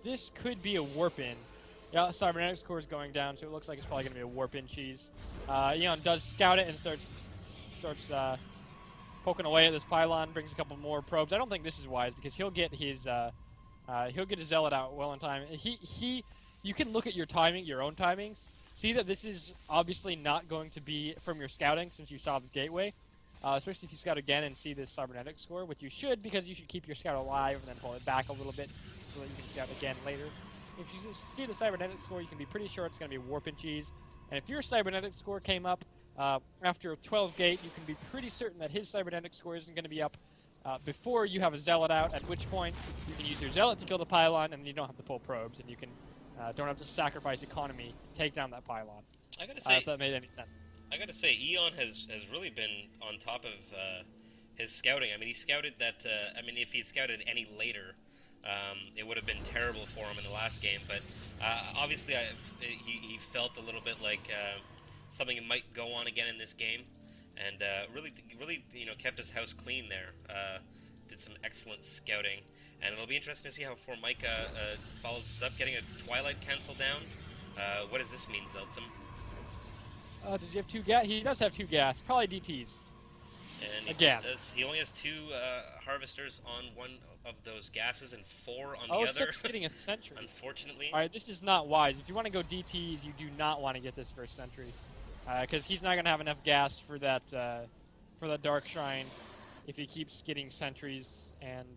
This could be a warp-in. Yeah, cybernetics core is going down, so it looks like it's probably going to be a warp-in cheese. Eon does scout it and starts poking away at this pylon, brings a couple more probes. I don't think this is wise because he'll get his zealot out well in time. You can look at your timing, your own timings. See that this is obviously not going to be from your scouting since you saw the gateway. Especially if you scout again and see this cybernetic score, which you should because you should keep your scout alive and then pull it back a little bit so that you can scout again later. If you just see the cybernetic score, you can be pretty sure it's going to be warp and cheese. And if your cybernetic score came up after 12 gate, you can be pretty certain that his cybernetic score isn't going to be up before you have a zealot out, at which point you can use your zealot to kill the pylon and you don't have to pull probes and you can don't have to sacrifice economy to take down that pylon. I gotta say, if that made any sense. I gotta say, Eon has really been on top of his scouting. I mean, he scouted that. I mean, if he had scouted any later, it would have been terrible for him in the last game. But obviously, he felt a little bit like something might go on again in this game, and really, kept his house clean there. Did some excellent scouting, and it'll be interesting to see how Formica follows this up, getting a Twilight cancel down. What does this mean, Zeltsum? Does he have 2 gas? He does have 2 gas. Probably DTs. And again. He only has 2 harvesters on one of those gases and 4 on the Oh, other. except he's getting a sentry. Unfortunately. Alright, this is not wise. If you want to go DTs, you do not want to get this first sentry. Because he's not going to have enough gas for that Dark Shrine if he keeps getting sentries and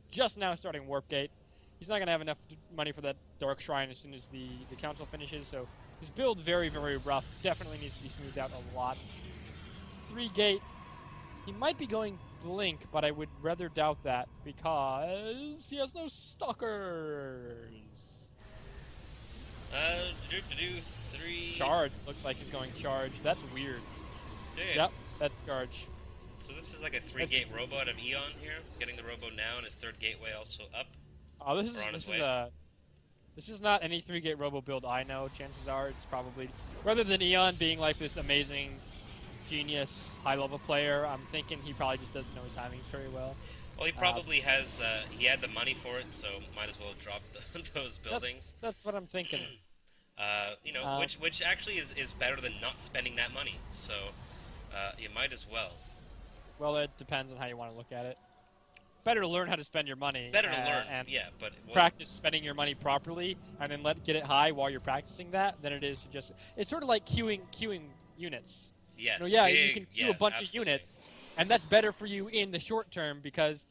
just now starting Warp Gate. He's not going to have enough money for that Dark Shrine as soon as the council finishes, so his build very, very rough. Definitely needs to be smoothed out a lot. 3 gate. He might be going Blink, but I would rather doubt that because he has no stalkers. 3. Charge. Looks like he's going charge. That's weird. Yeah. Yep, that's charge. So this is like a 3-gate robo out of Eon here, getting the robo now, and his 3rd gateway also up. Oh, this is not any 3-gate robo build I know. Chances are it's probably, rather than Eon being like this amazing, genius, high-level player, I'm thinking he probably just doesn't know his timings very well. Well, he probably has, he had the money for it, so might as well drop those buildings. That's what I'm thinking. Which actually is better than not spending that money, so you might as well. Well, it depends on how you want to look at it. Better to learn how to spend your money. Better to learn, and yeah, but practice spending your money properly, and then get it high while you're practicing that. Than it is to just. It's sort of like queuing units. Yes. You can queue a bunch of units, and that's better for you in the short term because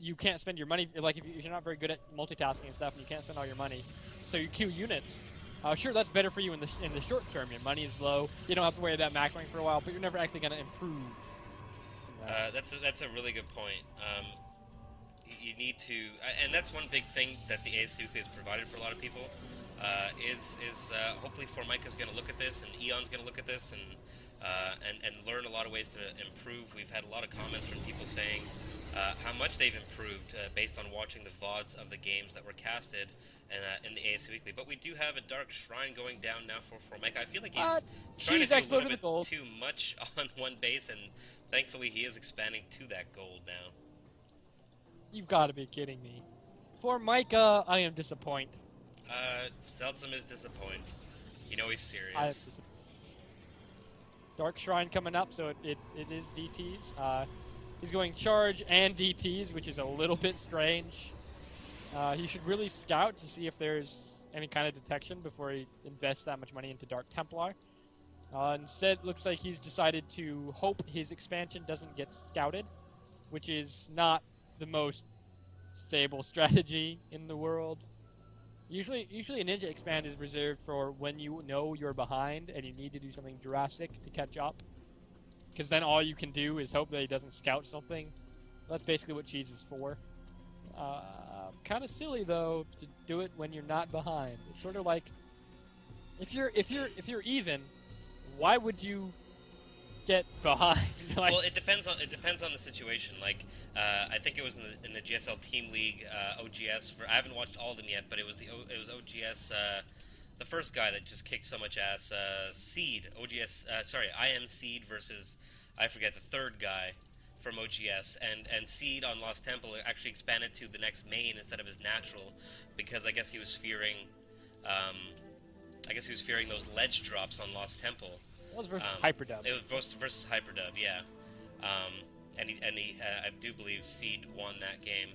you can't spend your money. Like if you're not very good at multitasking and stuff, and you can't spend all your money, so you queue units. Sure, that's better for you in the short term. Your money is low. You don't have to worry about macroing for a while, but you're never actually going to improve. That's a really good point. You need to, and that's one big thing that the ASCWeekly has provided for a lot of people. Is hopefully Formica's going to look at this, and Eon's going to look at this, and learn a lot of ways to improve. We've had a lot of comments from people saying how much they've improved based on watching the VODs of the games that were casted in the ASCWeekly. But we do have a Dark Shrine going down now for Formica. I feel like he's trying to do a little bit too much on one base, and thankfully he is expanding to that gold now. You've got to be kidding me. Formica, I am disappointed. Zeltsum is disappointed. You know he's serious. Dark Shrine coming up, so it is DTs. He's going charge and DTs, which is a little bit strange. He should really scout to see if there's any kind of detection before he invests that much money into Dark Templar. Instead, it looks like he's decided to hope his expansion doesn't get scouted, which is not the most stable strategy in the world. Usually a ninja expand is reserved for when you know you're behind and you need to do something drastic to catch up. Because then all you can do is hope that he doesn't scout something. That's basically what cheese is for. Kind of silly though to do it when you're not behind. It's sort of like if you're even, why would you get behind? Well, it depends on the situation. Like I think it was in the GSL Team League OGS. I haven't watched all of them yet, but it was OGS. The first guy that just kicked so much ass. Seed OGS. Sorry, IM Seed versus I forget the third guy from OGS, and Seed on Lost Temple actually expanded to the next main instead of his natural, because I guess he was fearing, those ledge drops on Lost Temple. It was versus Hyperdub. It was versus Hyperdub, yeah. And I do believe Seed won that game.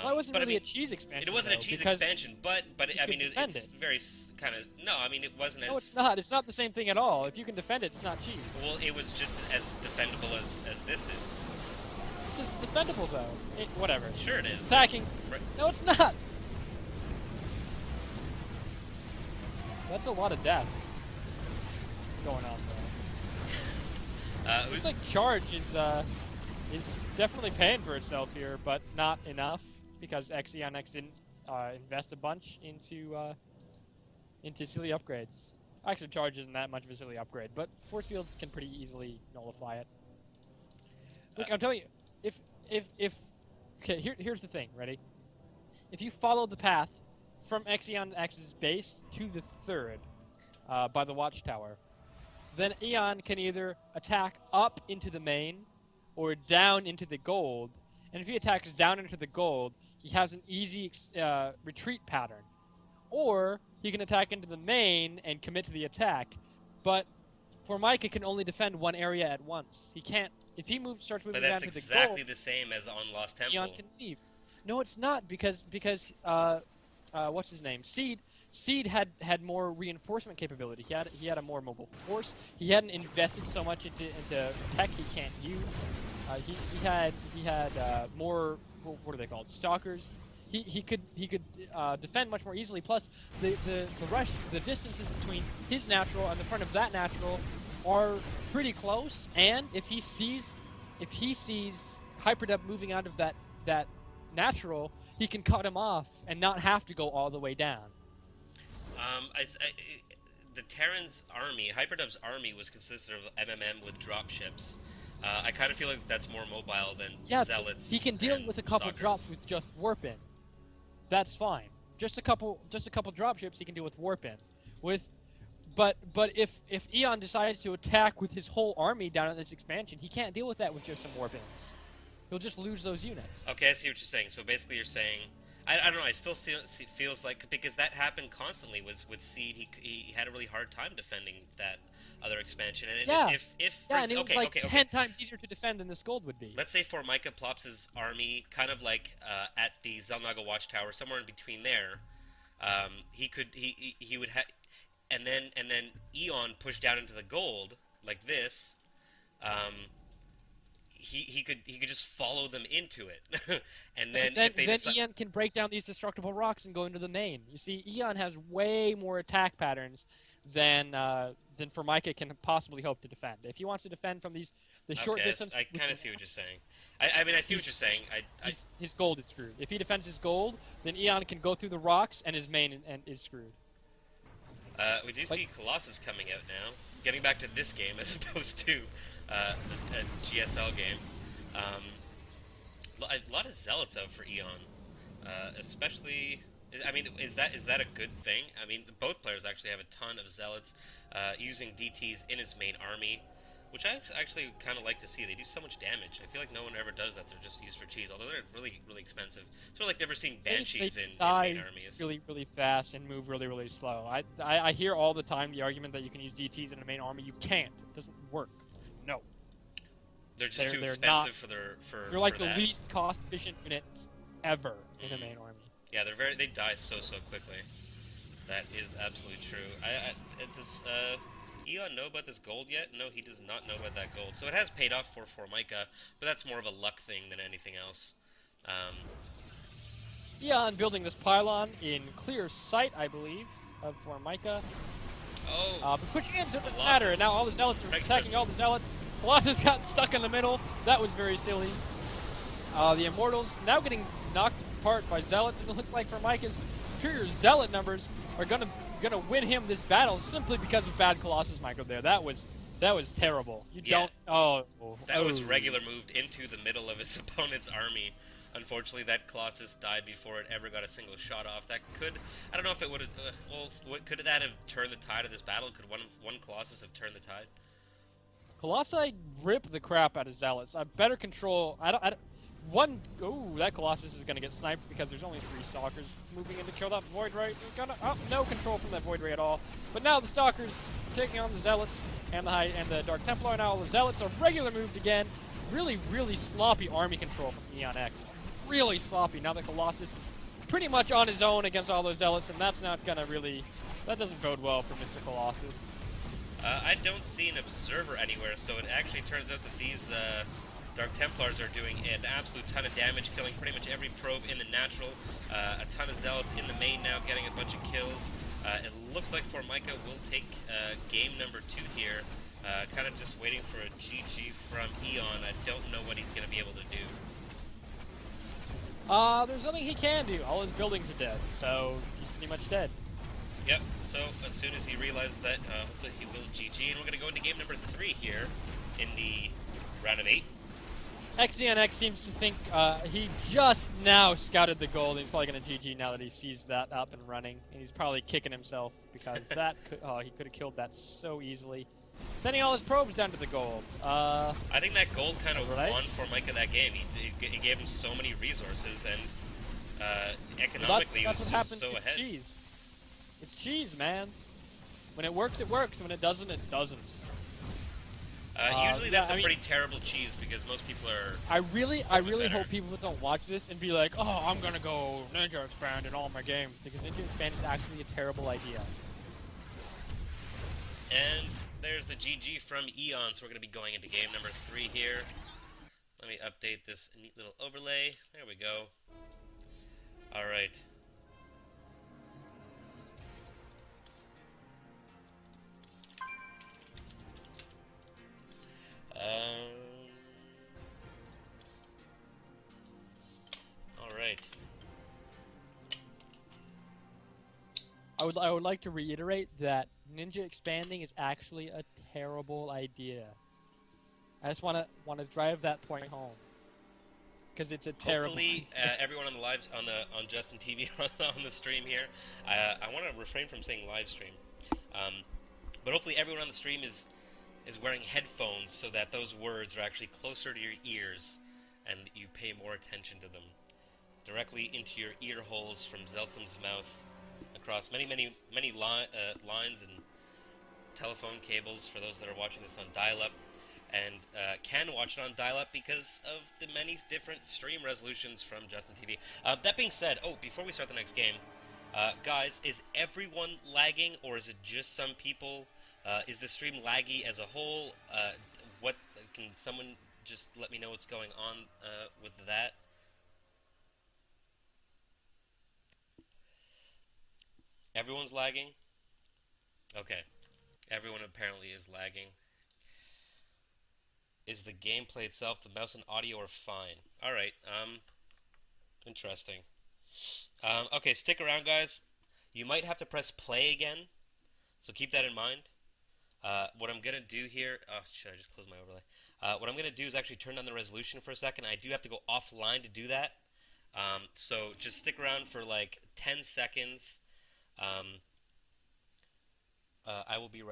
Well, it wasn't really a cheese expansion. It wasn't a cheese expansion, but I mean, it's very kind of... No, I mean, it wasn't as... No, it's not. It's not the same thing at all. If you can defend it, it's not cheese. Well, it was just as defendable as this is. It's just defendable, though. Whatever. Sure it is. Attacking. Right. No, it's not. That's a lot of death going on there. Looks like charge is definitely paying for itself here, but not enough, because xEONx didn't invest a bunch into silly upgrades. Actually, charge isn't that much of a silly upgrade, but force fields can pretty easily nullify it. Look, I'm telling you, okay, here's the thing. Ready? If you follow the path from xEONx's base to the third by the watchtower, then Eon can either attack up into the main or down into the gold. And if he attacks down into the gold, he has an easy retreat pattern. Or he can attack into the main and commit to the attack. But Formica can only defend one area at once. He can't... If he starts moving down to the gold... But that's exactly the same as on Lost Temple. Eon can leave. No, it's not, because what's his name? Seed had more reinforcement capability. He had a more mobile force. He hadn't invested so much into tech he can't use. He had more, what are they called? Stalkers. He could defend much more easily. Plus the distances between his natural and the front of that natural are pretty close. And if he sees Hyperdub moving out of that natural, he can cut him off and not have to go all the way down. The Terran's army, Hyperdub's army, was consisted of MMM with dropships. I kind of feel like that's more mobile than Zealots. He can deal with a couple drops with just warp in. That's fine. Just a couple dropships he can deal with warp in. But if Eon decides to attack with his whole army down at this expansion, he can't deal with that with just some warp ins. He'll just lose those units. Okay, I see what you're saying. So basically, you're saying. I don't know. I still feels like, because that happened constantly with Seed. He had a really hard time defending that other expansion. And and it was like 10 times easier to defend than this gold would be. Let's say Formica plops his army kind of like at the Xel'Naga Watchtower, somewhere in between there. He would have, and then Eon pushed down into the gold like this. He could just follow them into it, and then Eon can break down these destructible rocks and go into the main. You see, Eon has way more attack patterns than Formica can possibly hope to defend. If he wants to defend from the short distance, I kind of see what you're saying. I mean, I see what you're saying. His gold is screwed. If he defends his gold, then Eon can go through the rocks, and his main is screwed. We do see Colossus coming out now. Getting back to this game as opposed to a GSL game. A lot of Zealots out for Eon, especially. I mean, is that a good thing? I mean, both players actually have a ton of Zealots using DTs in his main army, which I actually kind of like to see. They do so much damage. I feel like no one ever does that. They're just used for cheese, although they're really, really expensive. It's sort of like never seeing Banshees in main armies. Really, really fast and move really, really slow. I hear all the time the argument that you can use DTs in a main army. You can't. It doesn't work. No. They're just too expensive for They're like the least cost-efficient units ever in a main army. Yeah, they die so quickly. That is absolutely true. Does Eon know about this gold yet? No, he does not know about that gold. So it has paid off for Formica, but that's more of a luck thing than anything else. Eon building this pylon in clear sight, I believe, of Formica. Oh. But pushing it doesn't matter, and now all the Zealots are attacking all the Zealots. Colossus got stuck in the middle. That was very silly. The Immortals now getting knocked apart by Zealots, and it looks like Formica's superior Zealot numbers are gonna win him this battle simply because of bad Colossus micro there. That was terrible. That was regular moved into the middle of his opponent's army. Unfortunately, that Colossus died before it ever got a single shot off. That I don't know if it would have, could that have turned the tide of this battle? Could one Colossus have turned the tide? Colossi rip the crap out of Zealots. I better control. One. Ooh, that Colossus is gonna get sniped because there's only 3 Stalkers moving in to kill that Void Ray. They're gonna. Oh, no control from that Void Ray at all. But now the Stalkers taking on the Zealots and the Dark Templar. Now the Zealots are regular moved again. Really, really sloppy army control from xEONx. Really sloppy. Now that Colossus is pretty much on his own against all those Zealots, and that's not gonna really. That doesn't bode well for Mr. Colossus. I don't see an observer anywhere, so it actually turns out that these Dark Templars are doing an absolute ton of damage, killing pretty much every probe in the natural. A ton of Zealots in the main now, getting a bunch of kills. It looks like Formica will take game number 2 here. Kind of just waiting for a GG from Eon. I don't know what he's going to be able to do. There's nothing he can do. All his buildings are dead, so he's pretty much dead. Yep, so as soon as he realizes that, hopefully he will GG, and we're going to go into game number 3 here in the round of 8. xEONx seems to think he just now scouted the gold, and he's probably going to GG now that he sees that up and running. And he's probably kicking himself because that he could have killed that so easily. Sending all his probes down to the gold. I think that gold kind of won Formica that game. He gave him so many resources, and economically that's he was what just happens so with ahead. cheese. It's cheese, man. When it works, it works. When it doesn't, it doesn't. Usually that's a pretty terrible cheese because most people are. I really hope people don't watch this and be like, "Oh, I'm gonna go Ninja Expand in all my games," because Ninja Expand is actually a terrible idea. And there's the GG from Eon, so we're gonna be going into game number 3 here. Let me update this neat little overlay. There we go. All right. All right. I would like to reiterate that Ninja expanding is actually a terrible idea. I just want to drive that point home because it's a terrible. Hopefully, everyone on the on Justin TV on the stream here. I want to refrain from saying live stream, but hopefully everyone on the stream is wearing headphones so that those words are actually closer to your ears and you pay more attention to them. Directly into your ear holes from Zeltsum's mouth, across many lines and telephone cables for those that are watching this on dial-up, and can watch it on dial-up because of the many different stream resolutions from Justin TV. That being said, before we start the next game, guys, is everyone lagging or is it just some people? Is the stream laggy as a whole? What can someone just let me know what's going on with that? Everyone's lagging? Okay. Everyone apparently is lagging. Is the gameplay itself, the mouse and audio are fine? Alright, interesting. Okay, stick around, guys. You might have to press play again, so keep that in mind. What I'm gonna do here, should I just close my overlay? What I'm gonna do is actually turn down the resolution for a second. I do have to go offline to do that. So just stick around for like 10 seconds. I will be right